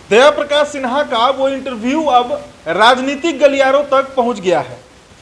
दया प्रकाश सिन्हा का वो इंटरव्यू अब राजनीतिक गलियारों तक पहुंच गया है।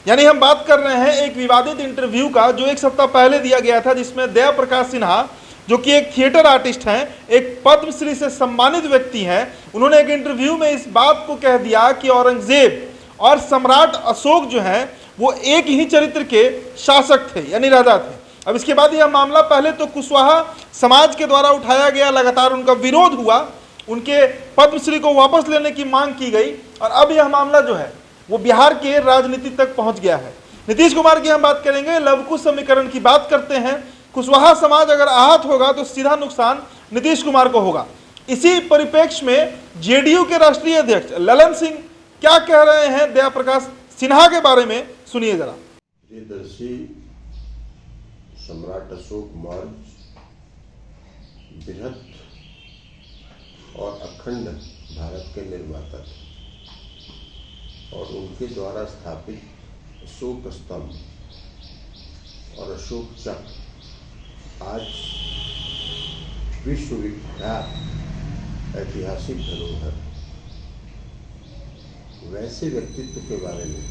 यानी हम बात कर रहे हैं एक विवादित इंटरव्यू का जो एक सप्ताह पहले दिया गया था, जिसमें दया प्रकाश सिन्हा जो कि एक थिएटर आर्टिस्ट हैं, एक पद्मश्री से सम्मानित व्यक्ति हैं, उन्होंने एक इंटरव्यू में इस बात को कह दिया कि औरंगजेब और सम्राट अशोक जो हैं वो एक ही चरित्र के शासक थे, यानी राजा थे। अब इसके बाद यह मामला पहले तो कुशवाहा समाज के द्वारा उठाया गया, लगातार उनका विरोध हुआ, उनके पद्मश्री को वापस लेने की मांग की गई, और अब यह मामला जो है वो बिहार के राजनीति तक पहुंच गया है। नीतीश कुमार की हम बात करेंगे, लवकुश समीकरण की बात करते हैं। कुशवाहा समाज अगर आहत होगा तो सीधा नुकसान नीतीश कुमार को होगा। इसी परिप्रेक्ष्य में जेडीयू के राष्ट्रीय अध्यक्ष ललन सिंह क्या कह रहे हैं दया प्रकाश सिन्हा के बारे में, सुनिए जरा। प्रियदर्शी सम्राट अशोक मौर्य बृहत और अखंड भारत के निर्माता थे और उनके द्वारा स्थापित अशोक स्तंभ और अशोक चक्र आज विश्वविख्यात ऐतिहासिक धरोहर। वैसे व्यक्तित्व के बारे में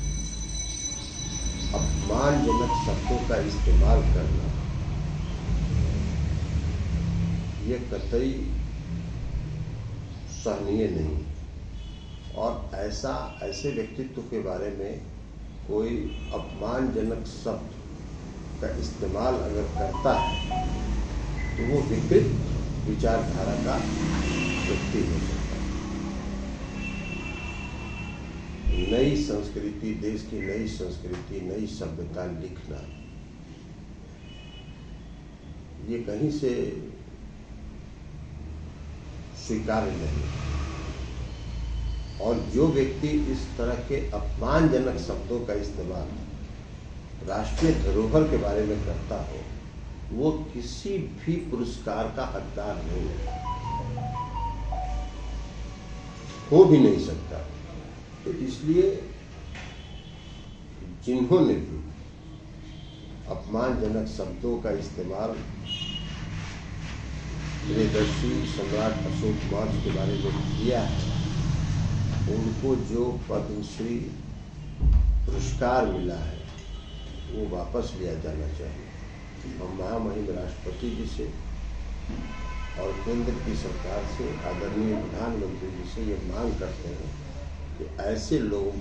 अपमानजनक शब्दों का इस्तेमाल करना यह कतई सहनीय नहीं, और ऐसे व्यक्तित्व के बारे में कोई अपमानजनक शब्द का इस्तेमाल अगर करता है तो वो विकृत विचारधारा का व्यक्ति हो सकता है। नई संस्कृति, देश की नई संस्कृति, नई सभ्यता लिखना ये कहीं से स्वीकार्य नहीं, और जो व्यक्ति इस तरह के अपमानजनक शब्दों का इस्तेमाल राष्ट्रीय धरोहर के बारे में करता हो, वो किसी भी पुरस्कार का हकदार नहीं है, हो भी नहीं सकता। तो इसलिए जिन्होंने भी अपमानजनक शब्दों का इस्तेमाल प्रियदर्शी सम्राट अशोक मौर्य के बारे में किया है, उनको जो पद्मश्री पुरस्कार मिला है वो वापस लिया जाना चाहिए। हम महामहिम राष्ट्रपति जी से और केंद्र की सरकार से, आदरणीय प्रधानमंत्री जी से ये मांग करते हैं कि ऐसे लोगों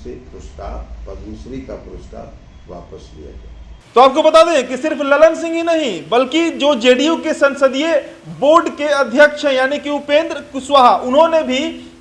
से पुरस्कार, पद्मश्री का पुरस्कार वापस लिया जाए। तो आपको बता दें कि सिर्फ ललन सिंह ही नहीं बल्कि जो जेडीयू के संसदीय बोर्ड के अध्यक्ष हैं यानी कि उपेंद्र कुशवाहा, उन्होंने भी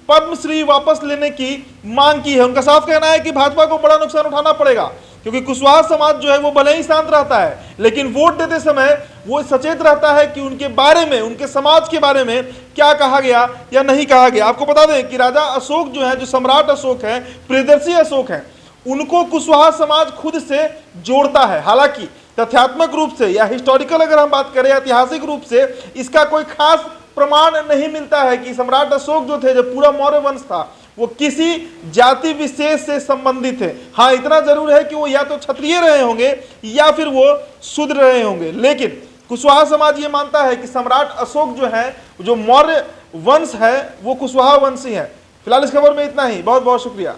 पद्मश्री वापस लेने की मांग की है। उनका साफ कहना है कि भाजपा को बड़ा नुकसान उठाना पड़ेगा, क्योंकि कुशवाहा समाज जो है वो भले ही शांत रहता है लेकिन वोट देते समय वो सचेत रहता है कि उनके बारे में, उनके समाज के बारे में क्या कहा गया या नहीं कहा गया। आपको बता दें कि राजा अशोक जो है, जो सम्राट अशोक है, प्रियदर्शी अशोक है, उनको कुशवाहा समाज खुद से जोड़ता है। हालांकि तथ्यात्मक रूप से या हिस्टोरिकल अगर हम बात करें, ऐतिहासिक रूप से इसका कोई खास प्रमाण नहीं मिलता है कि सम्राट अशोक जो थे, जब पूरा मौर्य वंश था, वो किसी जाति विशेष से संबंधित थे। हाँ, इतना जरूर है कि वो या तो क्षत्रिय रहे होंगे या फिर वो शूद्र रहे होंगे, लेकिन कुशवाहा समाज ये मानता है कि सम्राट अशोक जो है, जो मौर्य वंश है, वो कुशवाहा वंशी है। फिलहाल इस खबर में इतना ही। बहुत बहुत शुक्रिया।